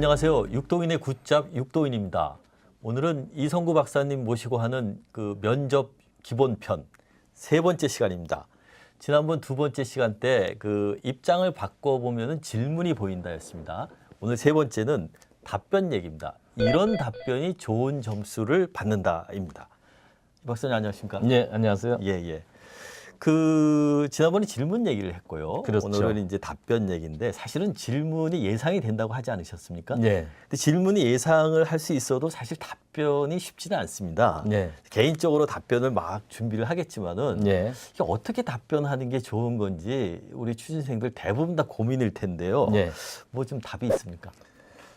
안녕하세요. 육도인의 굿잡 육도인입니다. 오늘은 이성구 박사님 모시고 하는 그 면접 기본편 세 번째 시간입니다. 지난번 두 번째 시간 때 그 입장을 바꿔보면 질문이 보인다였습니다. 오늘 세 번째는 답변 얘기입니다. 이런 답변이 좋은 점수를 받는다입니다. 박사님 안녕하십니까? 네, 안녕하세요. 예. 지난번에 질문 얘기를 했고요. 그렇죠. 오늘은 이제 답변 얘기인데 사실은 질문이 예상이 된다고 하지 않으셨습니까? 네. 근데 질문이 예상을 할 수 있어도 사실 답변이 쉽지는 않습니다. 네. 개인적으로 답변을 막 준비를 하겠지만은 네. 이게 어떻게 답변하는 게 좋은 건지 우리 취준생들 대부분 다 고민일 텐데요. 네. 뭐 좀 답이 있습니까?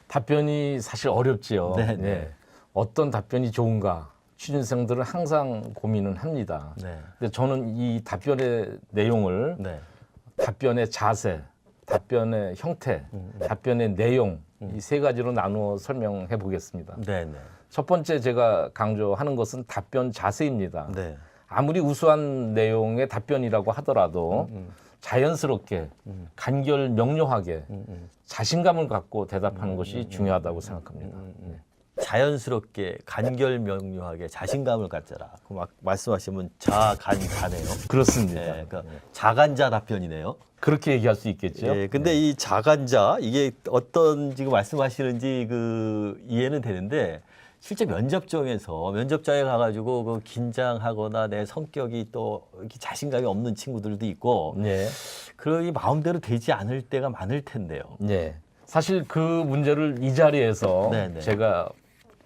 답변이 사실 어렵지요. 네. 어떤 답변이 좋은가? 취준생들은 항상 고민은 합니다. 네. 근데 저는 이 답변의 내용을 네. 답변의 자세, 답변의 형태, 답변의 내용 이 세 가지로 나누어 설명해 보겠습니다. 네. 첫 번째 제가 강조하는 것은 답변 자세입니다. 네. 아무리 우수한 내용의 답변이라고 하더라도 자연스럽게 간결 명료하게 자신감을 갖고 대답하는 것이 중요하다고 생각합니다. 네. 자연스럽게 간결 명료하게 자신감을 갖자라. 그 막 말씀하시면 자간자네요. 그렇습니다. 네, 그러니까 자간자 답변이네요. 그렇게 얘기할 수 있겠죠. 예, 근데 이 자간자 이게 어떤 지금 말씀하시는지 그 이해는 되는데 실제 면접장에서 면접장에 가가지고 그 긴장하거나 내 성격이 또 이렇게 자신감이 없는 친구들도 있고 네. 그러니 마음대로 되지 않을 때가 많을 텐데요. 네. 사실 그 문제를 이 자리에서 네네. 제가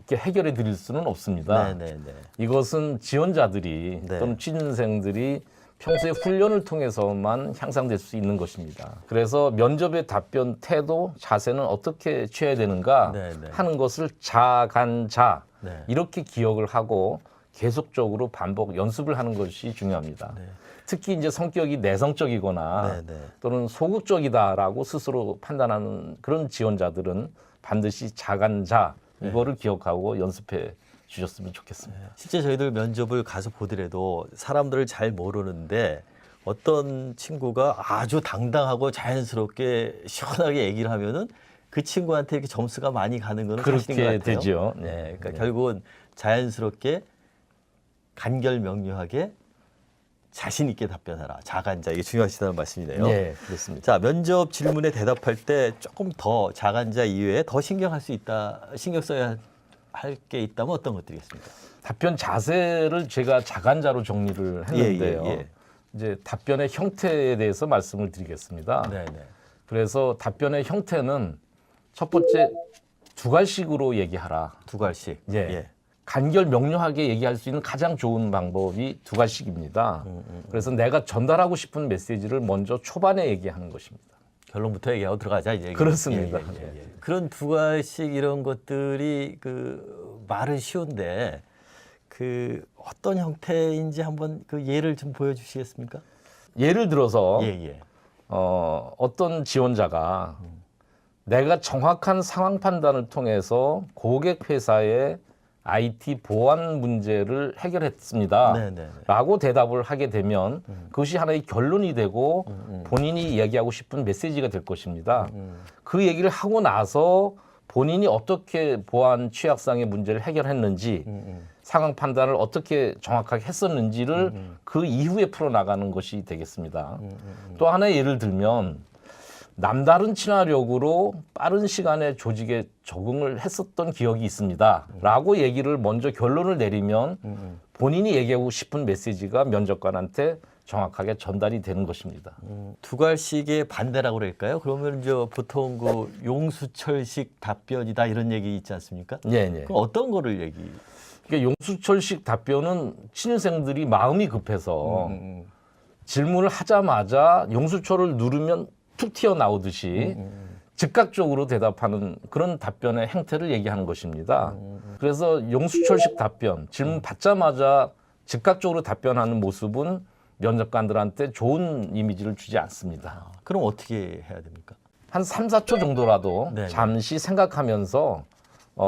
이렇게 해결해 드릴 수는 없습니다. 네네네. 이것은 지원자들이 네. 또는 취준생들이 평소에 훈련을 통해서만 향상될 수 있는 것입니다. 그래서 면접의 답변 태도, 자세는 어떻게 취해야 되는가 네네. 하는 것을 자간자 네. 이렇게 기억을 하고 계속적으로 반복 연습을 하는 것이 중요합니다. 네. 특히 이제 성격이 내성적이거나 네네. 또는 소극적이다라고 스스로 판단하는 그런 지원자들은 반드시 자간자 이거를 기억하고 연습해 주셨으면 좋겠습니다. 실제 저희들 면접을 가서 보더라도 사람들을 잘 모르는데 어떤 친구가 아주 당당하고 자연스럽게 시원하게 얘기를 하면은 그 친구한테 이렇게 점수가 많이 가는 거는 사실인 것 그렇게 같아요. 되죠. 네, 그러니까 결국은 자연스럽게 간결 명료하게 자신 있게 답변하라. 자간자 이게 중요하시다는 말씀이네요. 네, 그렇습니다. 자, 면접 질문에 대답할 때 조금 더 자간자 이외에 더 신경 써야 할 게 있다면 어떤 것들이겠습니까? 답변 자세를 제가 자간자로 정리를 했는데요. 예. 이제 답변의 형태에 대해서 말씀을 드리겠습니다. 네네. 그래서 답변의 형태는 첫 번째 두갈식으로 얘기하라. 두 갈씩. 예. 간결 명료하게 얘기할 수 있는 가장 좋은 방법이 두갈식입니다. 그래서 내가 전달하고 싶은 메시지를 먼저 초반에 얘기하는 것입니다. 결론부터 얘기하고 들어가자 이제. 그렇습니다. 그런 두 갈씩 이런 것들이 그 말은 쉬운데 그 어떤 형태인지 한번 그 예를 좀 보여주시겠습니까? 예를 들어서 예. 어떤 지원자가 내가 정확한 상황 판단을 통해서 고객 회사의 IT 보안 문제를 해결했습니다. 네네. 라고 대답을 하게 되면 그것이 하나의 결론이 되고 본인이 이야기하고 싶은 메시지가 될 것입니다. 그 얘기를 하고 나서 본인이 어떻게 보안 취약상의 문제를 해결했는지 상황 판단을 어떻게 정확하게 했었는지를 그 이후에 풀어나가는 것이 되겠습니다. 또 하나의 예를 들면 남다른 친화력으로 빠른 시간에 조직에 적응을 했었던 기억이 있습니다. 라고 얘기를 먼저 결론을 내리면 본인이 얘기하고 싶은 메시지가 면접관한테 정확하게 전달이 되는 것입니다. 두 갈씩의 반대라고 그럴까요? 그러면 이제 보통 그 용수철식 답변이다 이런 얘기 있지 않습니까? 네. 그럼 어떤 거를 얘기? 그러니까 용수철식 답변은 신입생들이 마음이 급해서 질문을 하자마자 용수철을 누르면 툭 튀어나오듯이 즉각적으로 대답하는 그런 답변의 행태를 얘기하는 것입니다. 그래서 용수철식 답변, 질문 받자마자 즉각적으로 답변하는 모습은 면접관들한테 좋은 이미지를 주지 않습니다. 그럼 어떻게 해야 됩니까? 한 3, 4초 정도라도 네네. 잠시 생각하면서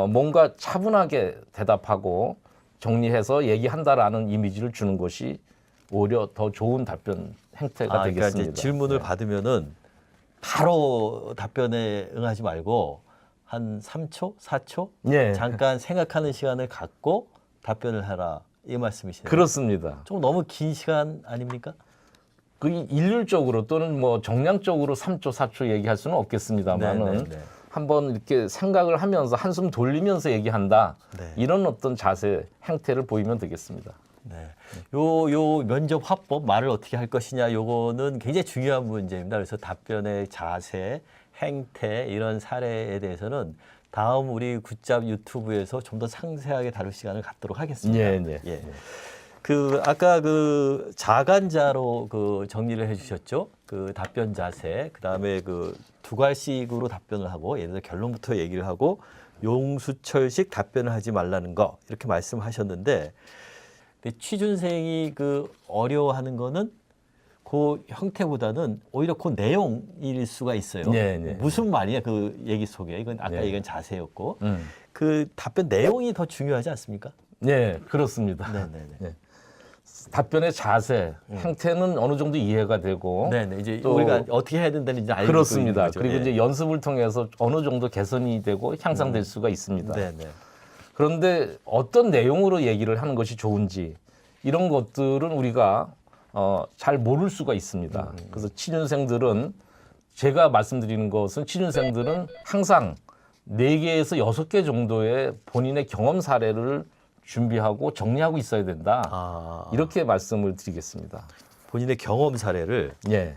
뭔가 차분하게 대답하고 정리해서 얘기한다라는 이미지를 주는 것이 오히려 더 좋은 답변 행태가 그러니까 되겠습니다. 이제 질문을 받으면은 바로 답변에 응하지 말고 한 3초, 4초 예. 잠깐 생각하는 시간을 갖고 답변을 하라 이 말씀이시네요. 그렇습니다. 좀 너무 긴 시간 아닙니까? 그 일률적으로 또는 뭐 정량적으로 3초, 4초 얘기할 수는 없겠습니다만은 네. 한번 이렇게 생각을 하면서 한숨 돌리면서 얘기한다. 네. 이런 어떤 자세, 행태를 보이면 되겠습니다. 네. 요 면접 화법 말을 어떻게 할 것이냐 요거는 굉장히 중요한 문제입니다. 그래서 답변의 자세, 행태 이런 사례에 대해서는 다음 우리 굿잡 유튜브에서 좀 더 상세하게 다룰 시간을 갖도록 하겠습니다. 네. 예. 그 아까 그 자간자로 그 정리를 해주셨죠. 그 답변 자세, 그 다음에 그 두 갈식으로 답변을 하고 예를 들어 결론부터 얘기를 하고 용수철식 답변을 하지 말라는 거 이렇게 말씀하셨는데 근데 취준생이 그 어려워하는 거는 그 형태보다는 오히려 그 내용일 수가 있어요. 네. 무슨 말이야 그 얘기 속에 이건 아까 네. 얘기한 자세였고 음. 그 답변 내용이 더 중요하지 않습니까? 네, 그렇습니다. 네네네. 네. 답변의 자세, 행태는 어느 정도 이해가 되고 네네. 이제 또 우리가 어떻게 해야 된다는 이제 알고 그렇습니다. 있는 거죠. 그리고 예. 이제 연습을 통해서 어느 정도 개선이 되고 향상될 수가 있습니다. 네네. 그런데 어떤 내용으로 얘기를 하는 것이 좋은지 이런 것들은 우리가 잘 모를 수가 있습니다. 그래서 취준생들은 제가 말씀드리는 것은 취준생들은 항상 4개에서 6개 정도의 본인의 경험 사례를 준비하고 정리하고 있어야 된다. 아, 이렇게 말씀을 드리겠습니다. 본인의 경험 사례를 예.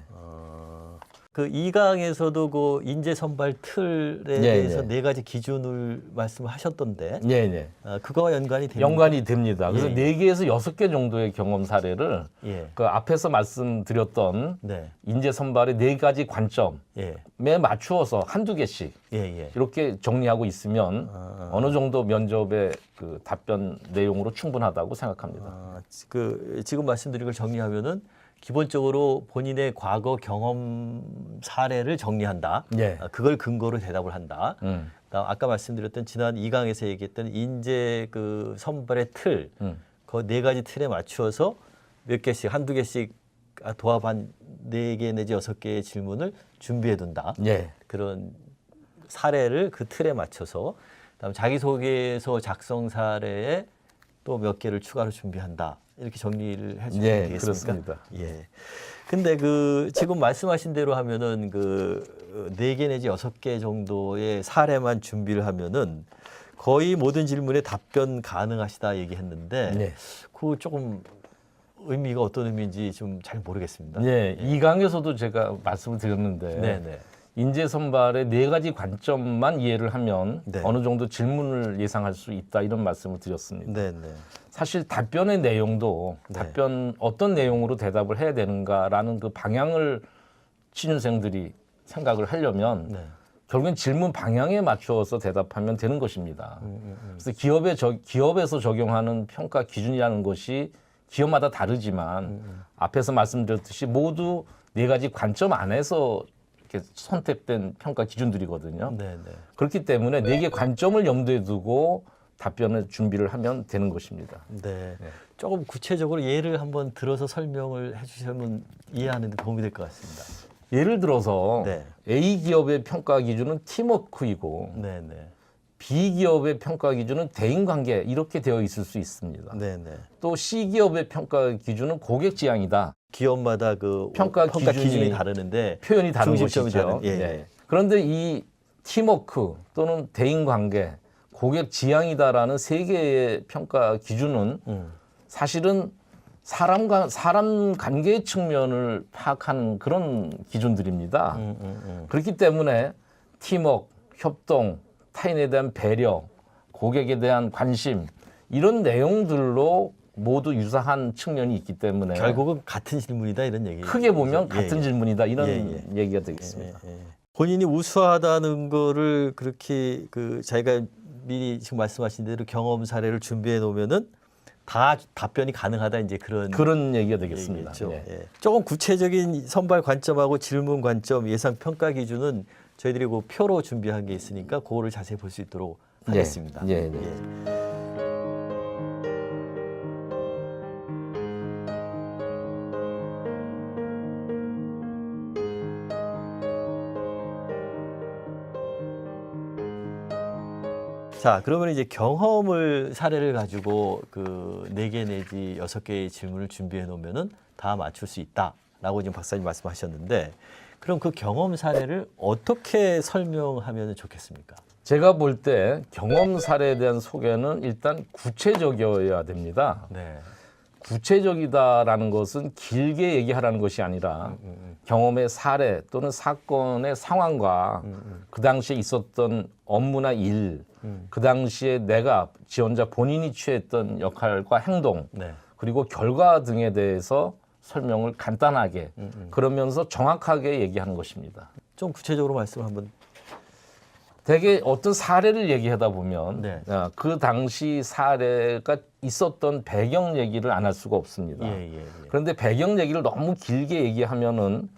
그 2강에서도 그 인재 선발 틀에 예, 대해서 예. 4가지 기준을 말씀하셨던데 네. 그거와 연관이 됩니까? 연관이 됩니다. 그래서 예. 4개에서 6개 정도의 경험 사례를 예. 그 앞에서 말씀드렸던 네. 인재 선발의 4가지 관점에 예. 맞추어서 한두 개씩 예. 이렇게 정리하고 있으면 어느 정도 면접의 그 답변 내용으로 충분하다고 생각합니다. 그 지금 말씀드린 걸 정리하면은 기본적으로 본인의 과거 경험 사례를 정리한다. 예. 그걸 근거로 대답을 한다. 그다음 아까 말씀드렸던 지난 2강에서 얘기했던 인재 그 선발의 틀, 그 4가지 틀에 맞추어서 몇 개씩 한두 개씩 도합 한 4개 내지 6개의 질문을 준비해 둔다. 예. 그런 사례를 그 틀에 맞춰서 그다음 자기소개서 작성 사례에 또 몇 개를 추가로 준비한다. 이렇게 정리를 해주시면 예, 되겠습니까? 그렇습니다. 예. 근데 그 지금 말씀하신 대로 하면은 그 4개 내지 6개 정도의 사례만 준비를 하면은 거의 모든 질문에 답변 가능하시다 얘기했는데 네. 그 조금 의미가 어떤 의미인지 좀 잘 모르겠습니다. 예. 2강에서도 제가 말씀을 드렸는데 네네. 인재 선발의 4가지 관점만 이해를 하면 네. 어느 정도 질문을 예상할 수 있다 이런 말씀을 드렸습니다. 네네. 사실 답변의 내용도 네. 어떤 내용으로 대답을 해야 되는가라는 그 방향을 취준생들이 생각을 하려면 네. 결국엔 질문 방향에 맞추어서 대답하면 되는 것입니다. 그래서 기업에서 적용하는 평가 기준이라는 것이 기업마다 다르지만 앞에서 말씀드렸듯이 모두 4가지 관점 안에서 이렇게 선택된 평가 기준들이거든요. 네네. 그렇기 때문에 4개 관점을 염두에 두고 답변을 준비를 하면 되는 것입니다. 네. 조금 구체적으로 예를 한번 들어서 설명을 해주시면 이해하는 데 도움이 될 것 같습니다. 예를 들어서 네. A 기업의 평가 기준은 팀워크이고 네네. B 기업의 평가 기준은 대인관계 이렇게 되어 있을 수 있습니다. 네네. 또 C 기업의 평가 기준은 고객 지향이다. 기업마다 그 평가 기준이 다르는데 표현이 다른 중심점이 것이죠. 다른, 예. 네. 그런데 이 팀워크 또는 대인관계, 고객 지향이다라는 3개의 평가 기준은 사실은 사람 관계의 측면을 파악하는 그런 기준들입니다. 그렇기 때문에 팀워크, 협동, 타인에 대한 배려, 고객에 대한 관심 이런 내용들로 모두 유사한 측면이 있기 때문에 결국은 같은 질문이다 이런 얘기. 크게 보면 예, 같은 예. 질문이다 이런 예, 얘기가 되겠습니다. 본인이 우수하다는 거를 그렇게 그 자기가 미리 지금 말씀하신 대로 경험 사례를 준비해 놓으면은 다 답변이 가능하다 이제 그런 얘기가 되겠습니다. 얘기겠죠. 예. 예. 조금 구체적인 선발 관점하고 질문 관점 예상 평가 기준은 저희들이 그 표로 준비한 게 있으니까 그거를 자세히 볼 수 있도록 하겠습니다. 예. 자, 그러면 이제 경험을 사례를 가지고 그 4개 내지 6개의 질문을 준비해 놓으면은 다 맞출 수 있다라고 지금 박사님 말씀하셨는데 그럼 그 경험 사례를 어떻게 설명하면 좋겠습니까? 제가 볼 때 경험 사례에 대한 소개는 일단 구체적이어야 됩니다. 네. 구체적이다라는 것은 길게 얘기하라는 것이 아니라 경험의 사례 또는 사건의 상황과 그 당시에 있었던 업무나 일, 그 당시에 내가 지원자 본인이 취했던 역할과 행동, 네. 그리고 결과 등에 대해서 설명을 간단하게 그러면서 정확하게 얘기하는 것입니다. 좀 구체적으로 말씀 한번. 대개 어떤 사례를 얘기하다 보면 네. 그 당시 사례가 있었던 배경 얘기를 안 할 수가 없습니다. 예. 그런데 배경 얘기를 너무 길게 얘기하면은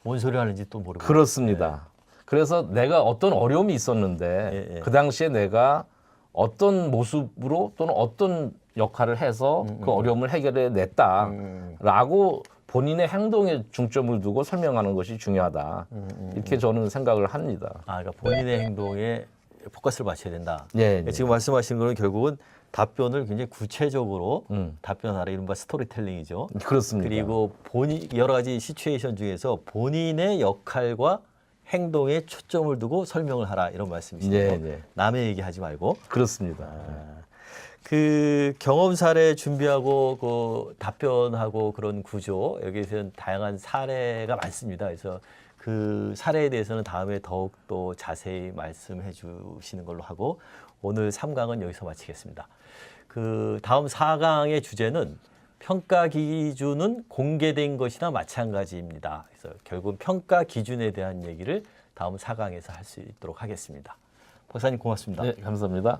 뭔 소리 하는지 또 모르고. 그렇습니다. 그래서 내가 어떤 어려움이 있었는데 예. 그 당시에 내가 어떤 모습으로 또는 어떤 역할을 해서 그 어려움을 해결해 냈다라고 본인의 행동에 중점을 두고 설명하는 것이 중요하다. 이렇게 저는 생각을 합니다. 아, 그러니까 본인의 행동에 포커스를 맞춰야 된다. 네, 네. 지금 말씀하시는 거는 결국은 답변을 굉장히 구체적으로 답변하라, 이른바 스토리텔링이죠. 그렇습니다. 그리고 본인 여러 가지 시츄에이션 중에서 본인의 역할과 행동에 초점을 두고 설명을 하라, 이런 말씀이시네요. 네. 남의 얘기하지 말고. 그렇습니다. 그 경험 사례 준비하고 그 답변하고 그런 구조, 여기에서는 다양한 사례가 많습니다. 그래서 그 사례에 대해서는 다음에 더욱 또 자세히 말씀해 주시는 걸로 하고 오늘 3강은 여기서 마치겠습니다. 그 다음 4강의 주제는 평가 기준은 공개된 것이나 마찬가지입니다. 그래서 결국 평가 기준에 대한 얘기를 다음 4강에서 할 수 있도록 하겠습니다. 박사님 고맙습니다. 네, 감사합니다.